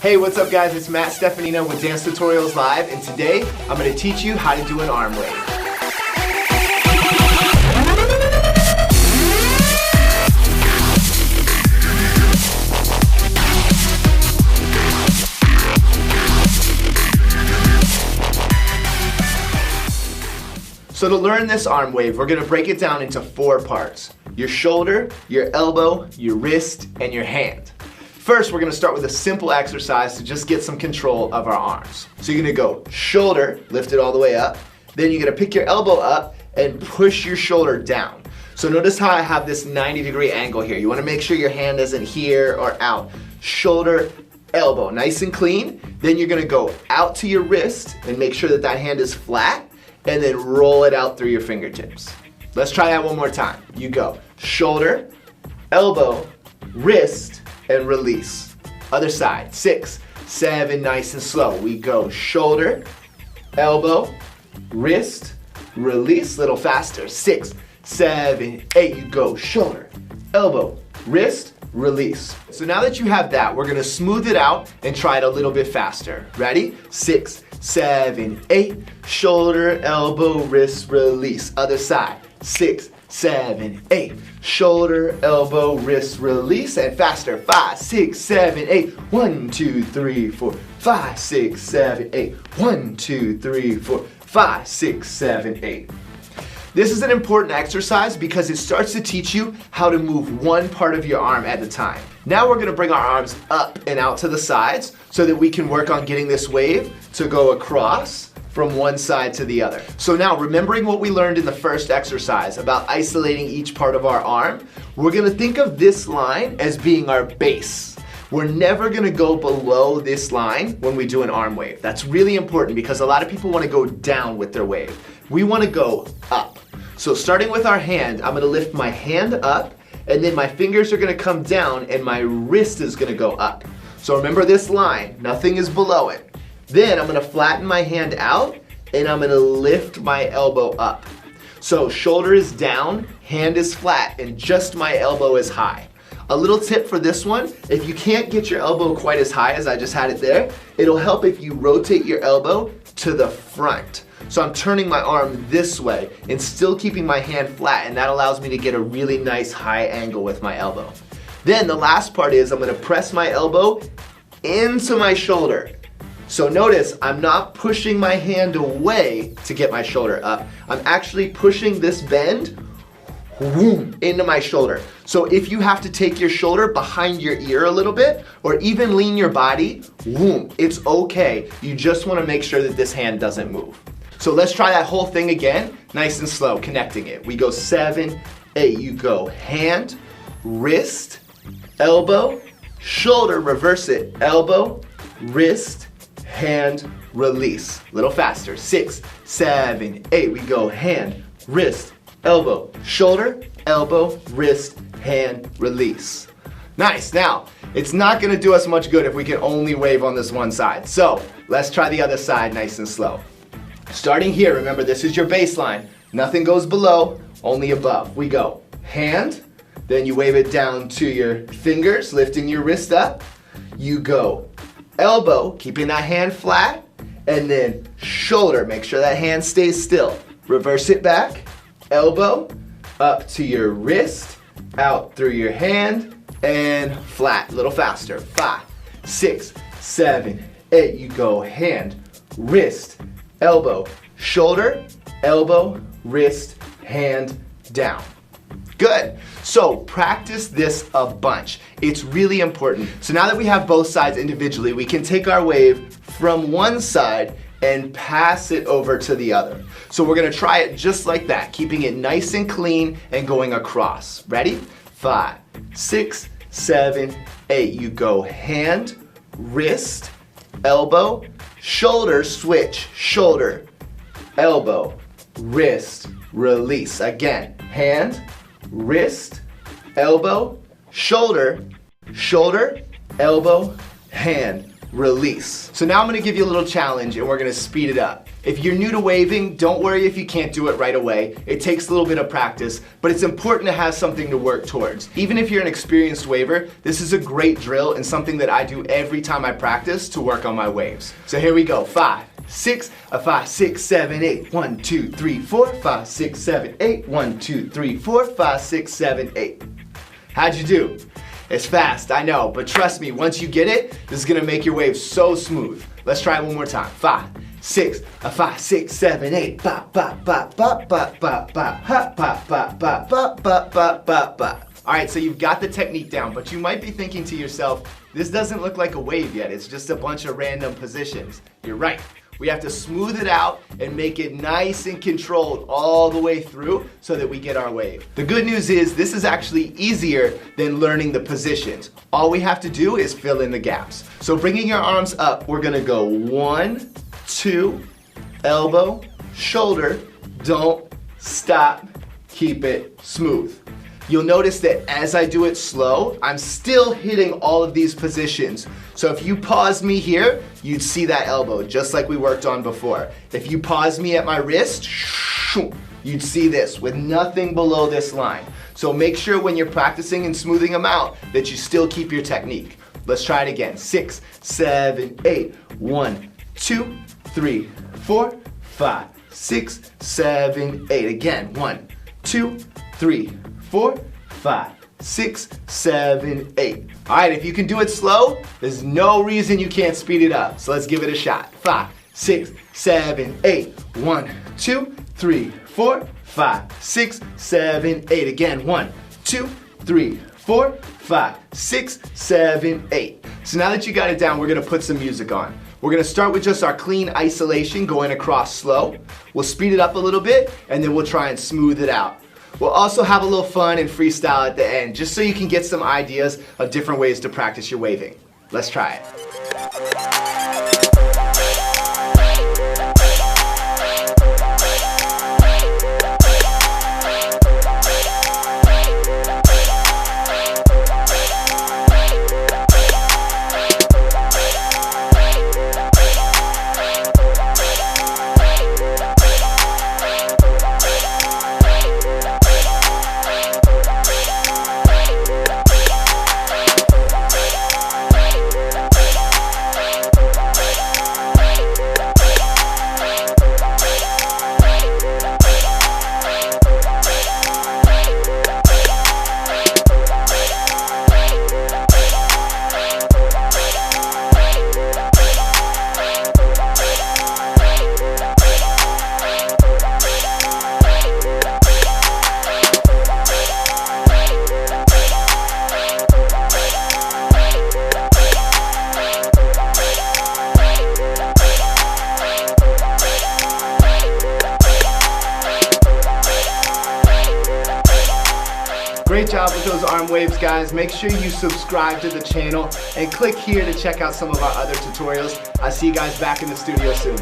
Hey, what's up guys? It's Steffanina with Dance Tutorials Live, and today I'm going to teach you how to do an arm wave. So to learn this arm wave, we're going to break it down into 4 parts. Your shoulder, your elbow, your wrist, and your hand. First, we're going to start with a simple exercise to just get some control of our arms. So you're going to go shoulder, lift it all the way up. Then you're going to pick your elbow up and push your shoulder down. So notice how I have this 90-degree angle here. You want to make sure your hand isn't here or out. Shoulder, elbow, nice and clean. Then you're going to go out to your wrist and make sure that that hand is flat. And then roll it out through your fingertips. Let's try that one more time. You go shoulder, elbow, wrist, and release. Other side, 6, 7, nice and slow. We go shoulder, elbow, wrist, release, little faster, 6, 7, 8. You go shoulder, elbow, wrist, release. So now that you have that, we're gonna smooth it out and try it a little bit faster. Ready? 6, 7, 8, shoulder, elbow, wrist, release. Other side, 6, 7, 8, shoulder, elbow, wrist, release, and faster, 5, 6, 7, 8, 1, 2, 3, 4, 5, 6, 7, 8, 1, 2, 3, 4, 5, 6, 7, 8. This is an important exercise because it starts to teach you how to move one part of your arm at a time. Now we're going to bring our arms up and out to the sides so that we can work on getting this wave to go across from one side to the other. So now, remembering what we learned in the first exercise about isolating each part of our arm, we're going to think of this line as being our base. We're never going to go below this line when we do an arm wave. That's really important because a lot of people want to go down with their wave. We want to go up. So starting with our hand, I'm going to lift my hand up, and then my fingers are going to come down and my wrist is going to go up. So remember this line, nothing is below it. Then I'm going to flatten my hand out and I'm going to lift my elbow up. So shoulder is down, hand is flat, and just my elbow is high. A little tip for this one, if you can't get your elbow quite as high as I just had it there, it'll help if you rotate your elbow to the front. So I'm turning my arm this way and still keeping my hand flat, and that allows me to get a really nice high angle with my elbow. Then the last part is I'm going to press my elbow into my shoulder. So notice I'm not pushing my hand away to get my shoulder up. I'm actually pushing this bend into my shoulder. So if you have to take your shoulder behind your ear a little bit or even lean your body, it's okay. You just want to make sure that this hand doesn't move. So let's try that whole thing again, nice and slow, connecting it. We go 7, 8, you go hand, wrist, elbow, shoulder, reverse it, elbow, wrist, hand, release. A little faster, 6, 7, 8, we go hand, wrist, elbow, shoulder, elbow, wrist, hand, release. Nice. Now, it's not going to do us much good if we can only wave on this one side. So let's try the other side nice and slow. Starting here, remember this is your baseline. Nothing goes below, only above. We go hand, then you wave it down to your fingers, lifting your wrist up. You go elbow, keeping that hand flat, and then shoulder. Make sure that hand stays still. Reverse it back, elbow, up to your wrist, out through your hand, and flat. A little faster. 5, 6, 7, 8. You go hand, wrist, elbow, shoulder, elbow, wrist, hand, down. Good. So practice this a bunch. It's really important. So now that we have both sides individually, we can take our wave from one side and pass it over to the other. So we're going to try it just like that, keeping it nice and clean and going across. Ready? 5, 6, 7, 8. You go hand, wrist, elbow, shoulder, switch, shoulder, elbow, wrist, release. Again, hand, wrist, elbow, shoulder, shoulder, elbow, hand, release. So now I'm going to give you a little challenge and we're going to speed it up. If you're new to waving, don't worry if you can't do it right away. It takes a little bit of practice, but it's important to have something to work towards. Even if you're an experienced waver, this is a great drill and something that I do every time I practice to work on my waves. So here we go, 5, 6, 5, 6, 7, 8. 1, 2, 3, 4, 5, 6, 7, 8. 1, 2, 3, 4, 5, 6, 7, 8. How'd you do? It's fast, I know, but trust me, once you get it, this is gonna make your wave so smooth. Let's try it one more time. 5, 6, 5, 6, 7, 8. Ba ba ba ba ba ba ba ha ba ba ba ba ba ba ba ba. All right, so you've got the technique down, but you might be thinking to yourself, this doesn't look like a wave yet. It's just a bunch of random positions. You're right. We have to smooth it out and make it nice and controlled all the way through so that we get our wave. The good news is this is actually easier than learning the positions. All we have to do is fill in the gaps. So bringing your arms up, we're gonna go 1, 2, elbow, shoulder, don't stop, keep it smooth. You'll notice that as I do it slow, I'm still hitting all of these positions. So if you pause me here, you'd see that elbow, just like we worked on before. If you pause me at my wrist, you'd see this with nothing below this line. So make sure when you're practicing and smoothing them out that you still keep your technique. Let's try it again. 6, 7, 8. 1, 2, 3, 4, 5, 6, 7, 8. Again, 1, 2, 3, 4, 5, 6, 7, 8. All right, if you can do it slow, there's no reason you can't speed it up. So let's give it a shot. 5, 6, 7, 8. 1, 2, 3, 4, 5, 6, 7, 8. Again, 1, 2, 3, 4, 5, 6, 7, 8. So now that you got it down, we're gonna put some music on. We're gonna start with just our clean isolation going across slow. We'll speed it up a little bit, and then we'll try and smooth it out. We'll also have a little fun and freestyle at the end, just so you can get some ideas of different ways to practice your waving. Let's try it. Great job with those arm waves, guys. Make sure you subscribe to the channel and click here to check out some of our other tutorials. I'll see you guys back in the studio soon.